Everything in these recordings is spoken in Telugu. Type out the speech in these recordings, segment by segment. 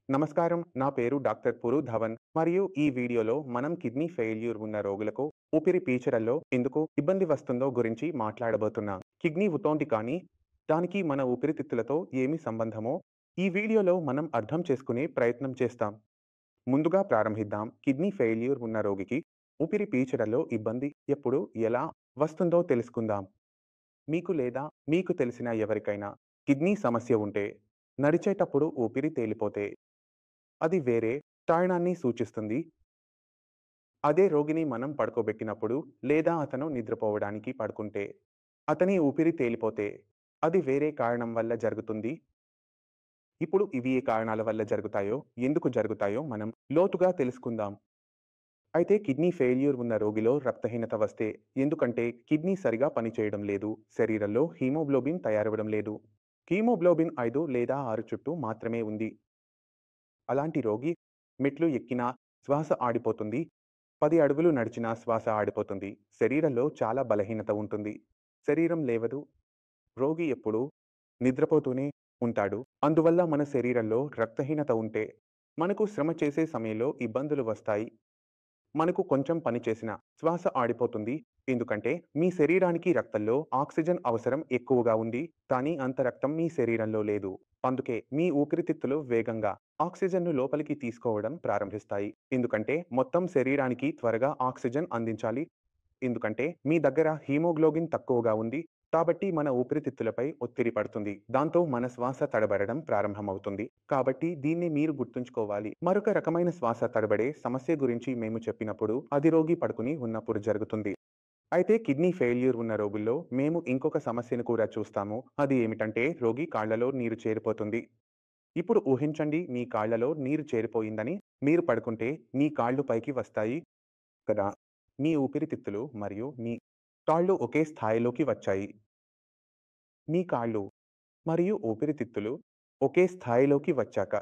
నమస్కారం. నా పేరు డాక్టర్ పురు ధవన్ మరియు ఈ వీడియోలో మనం కిడ్నీ ఫెయిల్యూర్ ఉన్న రోగులకు ఊపిరి పీల్చడంలో ఎందుకు ఇబ్బంది వస్తుందో గురించి మాట్లాడబోతున్నాం. కిడ్నీ ఉతోంది కానీ దానికి మన ఊపిరితిత్తులతో ఏమి సంబంధమో ఈ వీడియోలో మనం అర్థం చేసుకునే ప్రయత్నం చేస్తాం. ముందుగా ప్రారంభిద్దాం. కిడ్నీ ఫెయిల్యూర్ ఉన్న రోగికి ఊపిరి పీల్చడంలో ఇబ్బంది ఎప్పుడు, ఎలా వస్తుందో తెలుసుకుందాం. మీకు లేదా మీకు తెలిసిన ఎవరికైనా కిడ్నీ సమస్య ఉంటే, నడిచేటప్పుడు ఊపిరి తేలిపోతే అది వేరే కారణాన్ని సూచిస్తుంది. అదే రోగిని మనం పడుకోబెట్టినప్పుడు లేదా అతను నిద్రపోవడానికి పడుకుంటే, అతని ఊపిరి తేలిపోతే అది వేరే కారణం వల్ల జరుగుతుంది. ఇప్పుడు ఇవి ఏ కారణాల వల్ల జరుగుతాయో, ఎందుకు జరుగుతాయో మనం లోతుగా తెలుసుకుందాం. అయితే కిడ్నీ ఫెయిల్యూర్ ఉన్న రోగిలో రక్తహీనత వస్తే ఎందుకంటే కిడ్నీ సరిగా పనిచేయడం లేదు, శరీరంలో హీమోగ్లోబిన్ తయారవడం లేదు. హీమోగ్లోబిన్ 5 లేదా 6 చుట్టూ మాత్రమే ఉంది. అలాంటి రోగి మెట్లు ఎక్కినా శ్వాస ఆడిపోతుంది. 10 అడుగులు నడిచినా శ్వాస ఆడిపోతుంది. శరీరంలో చాలా బలహీనత ఉంటుంది. శరీరం లేవదు. రోగి ఎప్పుడూ నిద్రపోతూనే ఉంటాడు. అందువల్ల మన శరీరంలో రక్తహీనత ఉంటే మనకు శ్రమ చేసే సమయంలో ఇబ్బందులు వస్తాయి. మనకు కొంచెం పని చేసినా శ్వాస ఆడిపోతుంది. ఎందుకంటే మీ శరీరానికి రక్తంలో ఆక్సిజన్ అవసరం ఎక్కువగా ఉంది. కానీ అంత రక్తం మీ శరీరంలో లేదు. అందుకే మీ ఊపిరితిత్తులు వేగంగా ఆక్సిజన్ను లోపలికి తీసుకోవడం ప్రారంభిస్తాయి. ఎందుకంటే మొత్తం శరీరానికి త్వరగా ఆక్సిజన్ అందించాలి. ఎందుకంటే మీ దగ్గర హీమోగ్లోబిన్ తక్కువగా ఉంది. కాబట్టి మన ఊపిరితిత్తులపై ఒత్తిడి పడుతుంది. దాంతో మన శ్వాస తడబడడం ప్రారంభమవుతుంది. కాబట్టి దీన్ని మీరు గుర్తుంచుకోవాలి. మరొక రకమైన శ్వాస తడబడే సమస్య గురించి మేము చెప్పినప్పుడు అది రోగి పడుకుని ఉన్నప్పుడు జరుగుతుంది. అయితే కిడ్నీ ఫెయిల్యూర్ ఉన్న రోగుల్లో మేము ఇంకొక సమస్యను కూడా చూస్తాము. అది ఏమిటంటే రోగి కాళ్లలో నీరు చేరిపోతుంది. ఇప్పుడు ఊహించండి, మీ కాళ్లలో నీరు చేరిపోయిందని. మీరు పడుకుంటే మీ కాళ్ళు పైకి వస్తాయి కదా. మీ ఊపిరితిత్తులు మరియు మీ కాళ్ళు ఒకే స్థాయిలోకి వచ్చాయి. మీ కాళ్ళు మరియు ఊపిరితిత్తులు ఒకే స్థాయిలోకి వచ్చాక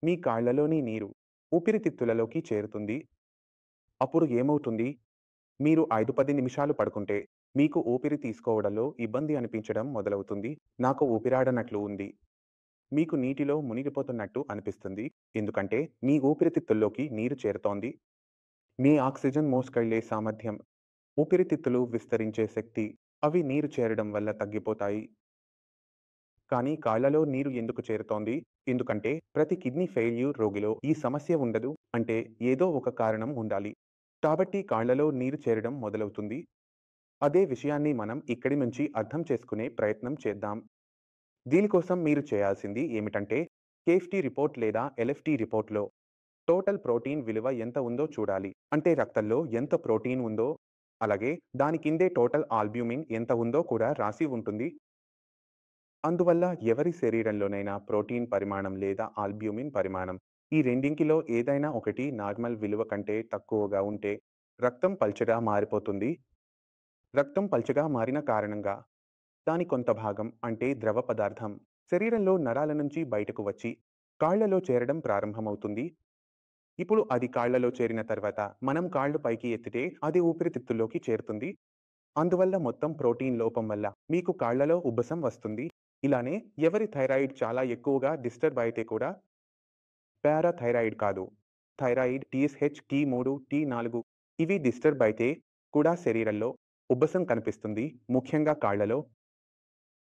మీ కాళ్లలోని నీరు ఊపిరితిత్తులలోకి చేరుతుంది. అప్పుడు ఏమవుతుంది? మీరు 5-10 నిమిషాలు పడుకుంటే మీకు ఊపిరి తీసుకోవడంలో ఇబ్బంది అనిపించడం మొదలవుతుంది. నాకు ఊపిరాడనట్లు ఉంది. మీకు నీటిలో మునిగిపోతున్నట్టు అనిపిస్తుంది. ఎందుకంటే మీ ఊపిరితిత్తుల్లోకి నీరు చేరుతోంది. మీ ఆక్సిజన్ మోసుకెళ్లే సామర్థ్యం, ఊపిరితిత్తులు విస్తరించే శక్తి అవి నీరు చేరడం వల్ల తగ్గిపోతాయి. కానీ కాళ్లలో నీరు ఎందుకు చేరుతోంది? ఎందుకంటే ప్రతి కిడ్నీ ఫెయిల్యూర్ రోగిలో ఈ సమస్య ఉండదు. అంటే ఏదో ఒక కారణం ఉండాలి. కాబట్టి కాళ్లలో నీరు చేరడం మొదలవుతుంది. అదే విషయాన్ని మనం ఇక్కడి నుంచి అర్థం చేసుకునే ప్రయత్నం చేద్దాం. దీనికోసం మీరు చేయాల్సింది ఏమిటంటే కేఎఫ్టీ రిపోర్ట్ లేదా ఎల్ఎఫ్టీ రిపోర్ట్లో టోటల్ ప్రోటీన్ విలువ ఎంత ఉందో చూడాలి. అంటే రక్తంలో ఎంత ప్రోటీన్ ఉందో, అలాగే దాని కిందే టోటల్ ఆల్బ్యూమిన్ ఎంత ఉందో కూడా రాసి ఉంటుంది. అందువల్ల ఎవరి శరీరంలోనైనా ప్రోటీన్ పరిమాణం లేదా ఆల్బ్యూమిన్ పరిమాణం ఈ రెండింటిలో ఏదైనా ఒకటి నార్మల్ విలువ కంటే తక్కువగా ఉంటే రక్తం పల్చగా మారిపోతుంది. రక్తం పల్చగా మారిన కారణంగా దాని కొంత భాగం అంటే ద్రవ పదార్థం శరీరంలో నరాల నుంచి బయటకు వచ్చి కాళ్లలో చేరడం ప్రారంభమవుతుంది. ఇప్పుడు అది కాళ్లలో చేరిన తర్వాత మనం కాళ్ళు పైకి ఎత్తితే అది ఊపిరితిత్తుల్లోకి చేరుతుంది. అందువల్ల మొత్తం ప్రోటీన్ లోపం వల్ల మీకు కాళ్లలో ఉబ్బసం వస్తుంది. ఇలానే ఎవరి థైరాయిడ్ చాలా ఎక్కువగా డిస్టర్బ్ అయితే కూడా పారాథైరాయిడ్ కాదు, థైరాయిడ్ టీఎస్హెచ్ టీ3 టీ4 ఇవి డిస్టర్బ్ అయితే కూడా శరీరంలో ఉబ్బసం కనిపిస్తుంది, ముఖ్యంగా కాళ్లలో.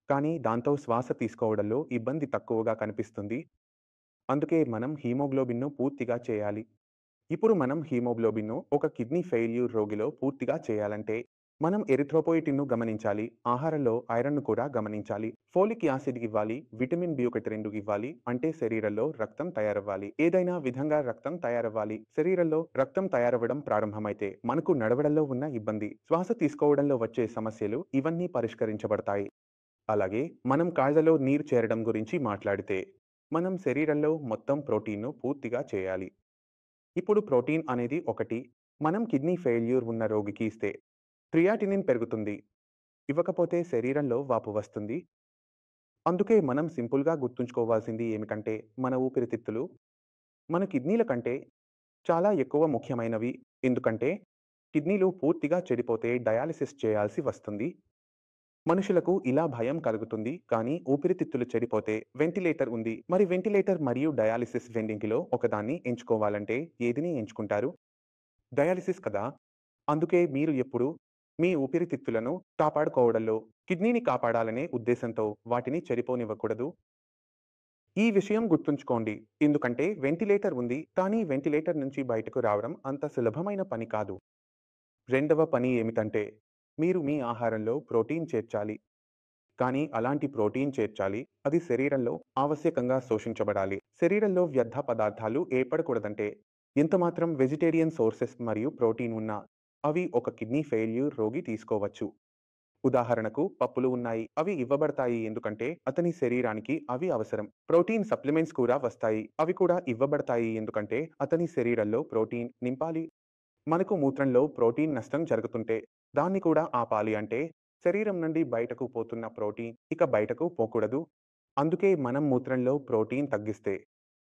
కానీ దాంతో శ్వాస తీసుకోవడంలో ఇబ్బంది తక్కువగా కనిపిస్తుంది. అందుకే మనం హీమోగ్లోబిన్ను పూర్తిగా చేయాలి. ఇప్పుడు మనం హీమోగ్లోబిన్ను ఒక కిడ్నీ ఫెయిల్యూర్ రోగిలో పూర్తిగా చేయాలంటే మనం ఎరిథ్రోపోయిటిన్ను గమనించాలి. ఆహారంలో ఐరన్ను కూడా గమనించాలి. ఫోలిక్ యాసిడ్ ఇవ్వాలి. విటమిన్ B12 ఇవ్వాలి. అంటే శరీరంలో రక్తం తయారవ్వాలి. ఏదైనా విధంగా రక్తం తయారవ్వాలి. శరీరంలో రక్తం తయారవ్వడం ప్రారంభమైతే మనకు నడవడంలో ఉన్న ఇబ్బంది, శ్వాస తీసుకోవడంలో వచ్చే సమస్యలు ఇవన్నీ పరిష్కరించబడతాయి. అలాగే మనం కాళ్లలో నీరు చేరడం గురించి మాట్లాడితే మనం శరీరంలో మొత్తం ప్రోటీన్ను పూర్తిగా చేయాలి. ఇప్పుడు ప్రోటీన్ అనేది ఒకటి మనం కిడ్నీ ఫెయిల్యూర్ ఉన్న రోగికి ఇస్తే క్రియాటినిన్ పెరుగుతుంది. ఇవ్వకపోతే శరీరంలో వాపు వస్తుంది. అందుకే మనం సింపుల్గా గుర్తుంచుకోవాల్సింది ఏమిటంటే మన ఊపిరితిత్తులు మన కిడ్నీల కంటే చాలా ఎక్కువ ముఖ్యమైనవి. ఎందుకంటే కిడ్నీలు పూర్తిగా చెడిపోతే డయాలిసిస్ చేయాల్సి వస్తుంది. మనుషులకు ఇలా భయం కలుగుతుంది కానీ ఊపిరితిత్తులు చెడిపోతే వెంటిలేటర్ ఉంది. మరి వెంటిలేటర్ మరియు డయాలిసిస్ రెండింటిలో ఒకదాన్ని ఎంచుకోవాలంటే ఏదిని ఎంచుకుంటారు? డయాలిసిస్ కదా! అందుకే మీరు ఎప్పుడు మీ ఊపిరితిత్తులను కాపాడుకోవడంలో కిడ్నీని కాపాడాలనే ఉద్దేశంతో వాటిని చెడిపోనివ్వకూడదు. ఈ విషయం గుర్తుంచుకోండి. ఎందుకంటే వెంటిలేటర్ ఉంది కానీ వెంటిలేటర్ నుంచి బయటకు రావడం అంత సులభమైన పని కాదు. రెండవ పని ఏమిటంటే మీరు మీ ఆహారంలో ప్రోటీన్ చేర్చాలి. కానీ అలాంటి ప్రోటీన్ చేర్చాలి. అది శరీరంలో ఆవశ్యకంగా శోషించబడాలి. శరీరంలో వ్యర్థ పదార్థాలు ఏర్పడకూడదంటే ఎంతమాత్రం వెజిటేరియన్ సోర్సెస్ మరియు ప్రోటీన్ ఉన్నా అవి ఒక కిడ్నీ ఫెయిల్యూర్ రోగి తీసుకోవచ్చు. ఉదాహరణకు పప్పులు ఉన్నాయి. అవి ఇవ్వబడతాయి ఎందుకంటే అతని శరీరానికి అవి అవసరం. ప్రోటీన్ సప్లిమెంట్స్ కూడా వస్తాయి. అవి కూడా ఇవ్వబడతాయి ఎందుకంటే అతని శరీరంలో ప్రోటీన్ నింపాలి. మనకు మూత్రంలో ప్రోటీన్ నష్టం జరుగుతుంటే దాన్ని కూడా ఆపాలి అంటే శరీరం నుండి బయటకు పోతున్న ప్రోటీన్ ఇక బయటకు పోకూడదు. అందుకే మనం మూత్రంలో ప్రోటీన్ తగ్గిస్తే,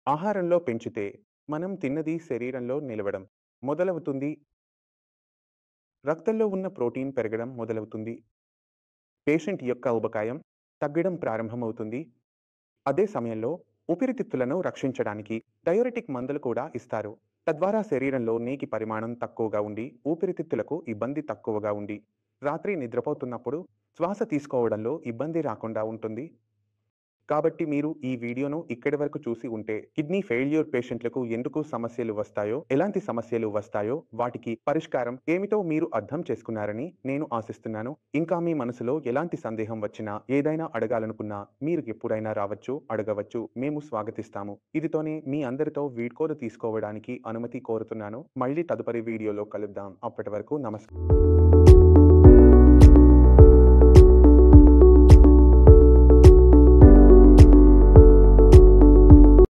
ఆహారంలో పెంచితే మనం తిన్నది శరీరంలో నిలవడం మొదలవుతుంది. రక్తంలో ఉన్న ప్రోటీన్ పెరగడం మొదలవుతుంది. పేషెంట్ యొక్క ఊబకాయం తగ్గడం ప్రారంభమవుతుంది. అదే సమయంలో ఊపిరితిత్తులను రక్షించడానికి డయోరెటిక్ మందులు కూడా ఇస్తారు. తద్వారా శరీరంలో నీటి పరిమాణం తక్కువగా ఉండి ఊపిరితిత్తులకు ఇబ్బంది తక్కువగా ఉండి రాత్రి నిద్రపోతున్నప్పుడు శ్వాస తీసుకోవడంలో ఇబ్బంది రాకుండా ఉంటుంది. కాబట్టి మీరు ఈ వీడియోను ఇక్కడి వరకు చూసి ఉంటే కిడ్నీ ఫెయిల్యూర్ పేషెంట్లకు ఎందుకు సమస్యలు వస్తాయో, ఎలాంటి సమస్యలు వస్తాయో, వాటికి పరిష్కారం ఏమిటో మీరు అర్థం చేసుకున్నారని నేను ఆశిస్తున్నాను. ఇంకా మీ మనసులో ఎలాంటి సందేహం వచ్చినా, ఏదైనా అడగాలనుకున్నా మీరు ఎప్పుడైనా రావచ్చు, అడగవచ్చు. మేము స్వాగతిస్తాము. ఇదితోనే మీ అందరితో వీడ్కోలు తీసుకోవడానికి అనుమతి కోరుతున్నాను. మళ్ళీ తదుపరి వీడియోలో కలుద్దాం. అప్పటి వరకు నమస్కారం.